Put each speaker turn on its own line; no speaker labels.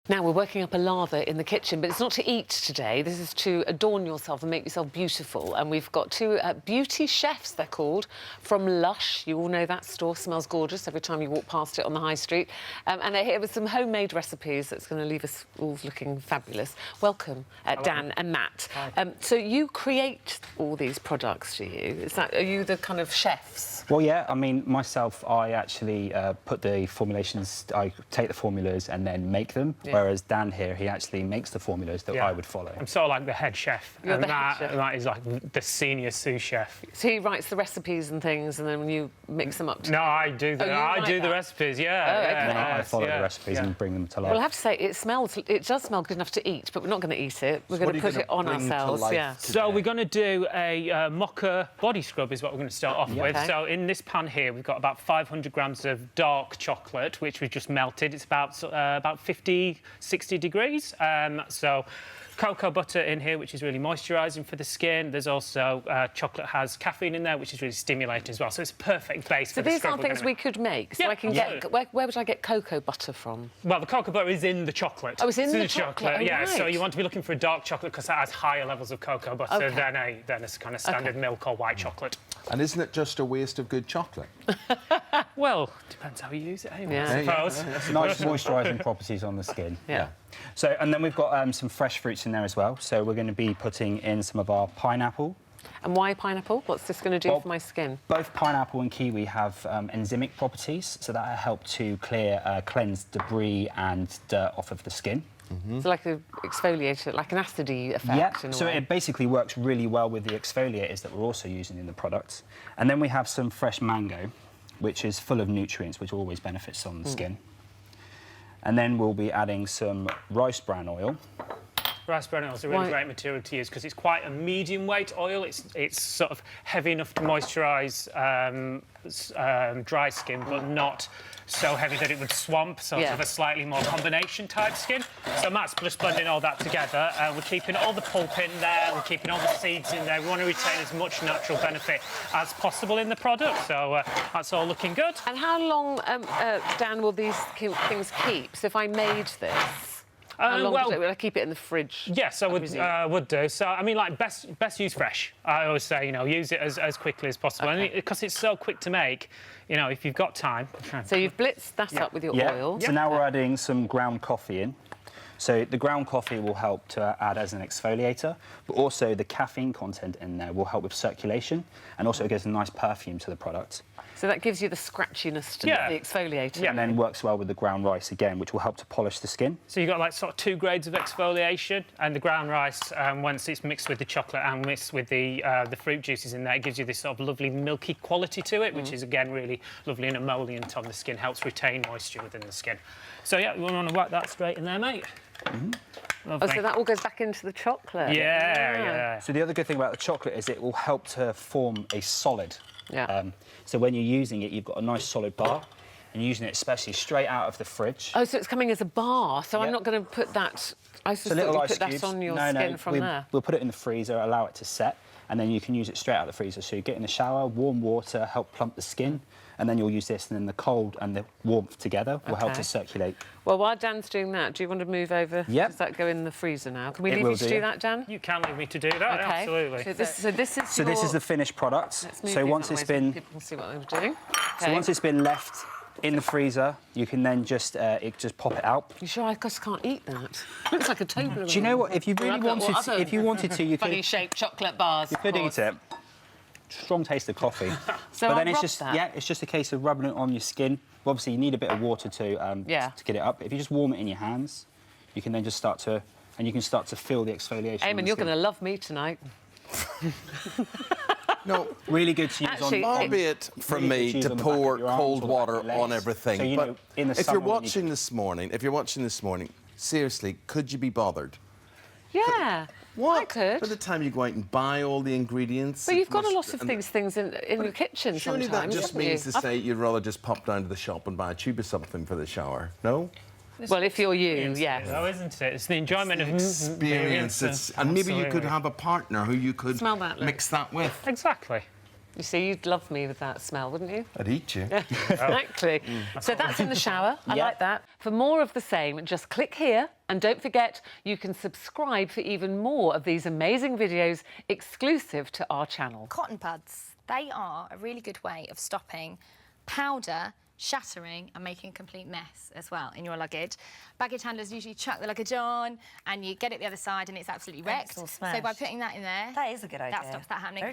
Now, we're working up a lather in the kitchen, but it's not to eat today. This is to adorn yourself and make yourself beautiful. And we've got two beauty chefs, they're called, from Lush. You all know that store, smells gorgeous every time you walk past it on the high street. And they're here with some homemade recipes that's going to leave us all looking fabulous. Welcome, Dan and Matt. So you create all these products, do you? Are you the kind of chefs?
Well, yeah, I mean, myself, I actually put the formulations, I take the formulas and then make them. Yeah. Whereas Dan here, he actually makes the formulas that I would follow.
I'm sort of like the head chef,
You're
and
the head chef.
that is like the senior sous chef.
So he writes the recipes and things, and then when you mix them up together?
No, I do the, the recipes,
I follow the recipes and bring them to life.
Well, I have to say, it does smell good enough to eat, but we're not going to eat it. We're going to put it on ourselves. Yeah.
So we're going to do a Mocha body scrub is what we're going to start off with. Okay. So in this pan here, we've got about 500 grams of dark chocolate, which we've just melted. It's about 50, 60 degrees. So cocoa butter in here, which is really moisturising for the skin. There's also chocolate has caffeine in there, which is really stimulating as well. So it's a perfect base for the scrub.
So these are things we could make. So I can get. Where would I get cocoa butter from?
Well, the cocoa butter is in the chocolate.
Oh, it's in the chocolate.
Yeah.
Right.
So you want to be looking for a dark chocolate because that has higher levels of cocoa butter than a kind of standard milk or white chocolate.
And isn't it just a waste of good chocolate?
Well, depends how you use it, I suppose.
Nice moisturising properties on the skin.
Yeah.
So, and then we've got some fresh fruits in there as well. So we're going to be putting in some of our pineapple.
And why pineapple? What's this going to do for my skin?
Both pineapple and kiwi have enzymic properties, so that help to cleanse debris and dirt off of the skin.
Mm-hmm. So like an exfoliator, like an acidy effect.
Yeah, so it basically works really well with the exfoliators that we're also using in the product. And then we have some fresh mango, which is full of nutrients, which always benefits on the skin. And then we'll be adding some rice bran oil.
Rice bran oil is a really great material to use because it's quite a medium weight oil. It's sort of heavy enough to moisturise dry skin, but not so heavy that it would swamp, sort of a slightly more combination type skin. So Matt's just blending all that together. We're keeping all the pulp in there, we're keeping all the seeds in there. We want to retain as much natural benefit as possible in the product, so that's all looking good.
And how long, Dan, will these things keep? So if I made this, how long will I keep it in the fridge?
Yes, I would do. So, I mean, like, best use fresh. I always say, you know, use it as quickly as possible. And because it's so quick to make, you know, if you've got time.
So you've blitzed that up with your oil.
So now we're adding some ground coffee in. So the ground coffee will help to add as an exfoliator, but also the caffeine content in there will help with circulation, and also it gives a nice perfume to the product.
So that gives you the scratchiness to the exfoliator.
Yeah, and then works well with the ground rice again, which will help to polish the skin.
So you've got like sort of 2 grades of exfoliation, and the ground rice, once it's mixed with the chocolate and mixed with the fruit juices in there, it gives you this sort of lovely milky quality to it, which is again really lovely and emollient on the skin, helps retain moisture within the skin. So yeah, we want to whack that straight in there, mate.
Oh, so that all goes back into the chocolate?
Yeah.
So the other good thing about the chocolate is it will help to form a solid.
Yeah.
So when you're using it, you've got a nice solid bar, and you're using it especially straight out of the fridge.
Oh, so it's coming as a bar, so I'm not going to put that... I just thought you put that on your skin from there.
We'll put it in the freezer, allow it to set, and then you can use it straight out of the freezer. So you get in the shower, warm water, help plump the skin, and then you'll use this, and then the cold and the warmth together will help to circulate.
Well, while Dan's doing that, do you want to move over?
Yep.
Does that go in the freezer now? Can we leave you to do that, Dan?
You can leave me to do that, absolutely.
So this is
the finished product.
So
once it's been...
people can see what they're doing.
So once it's been left in the freezer, you can then just pop it out.
You sure? I just can't eat that. Looks like a Toblerone.
Do you know what? If you really wanted to, you could...
Funny-shaped chocolate bars.
You could eat it. Strong taste of coffee.
So
but then it's just a case of rubbing it on your skin. Obviously, you need a bit of water to get it up. If you just warm it in your hands, you can then just start to feel the exfoliation.
Eamonn, you're going to love me tonight.
No,
really good to use
far be it from me to pour cold water on everything. So, but if you're watching this morning, seriously, could you be bothered?
Yeah.
What?
I could.
By the time you go out and buy all the ingredients...
But you've got a lot of things in your kitchen
surely
sometimes.
Surely that just means to say you'd rather just pop down to the shop and buy a tube of something for the shower, no?
Well, if you're you, yes.
Oh, isn't it? It's the enjoyment of
experience. And maybe you could have a partner who you could mix that with.
Exactly.
You see, you'd love me with that smell, wouldn't you?
I'd eat you.
Exactly. So that's in the shower. I like that. For more of the same, just click here. And don't forget, you can subscribe for even more of these amazing videos exclusive to our channel.
Cotton buds, they are a really good way of stopping powder shattering and making a complete mess as well in your luggage. Baggage handlers usually chuck the luggage on and you get it the other side and it's absolutely wrecked. So by putting that in there,
that is a good idea.
That stops that happening.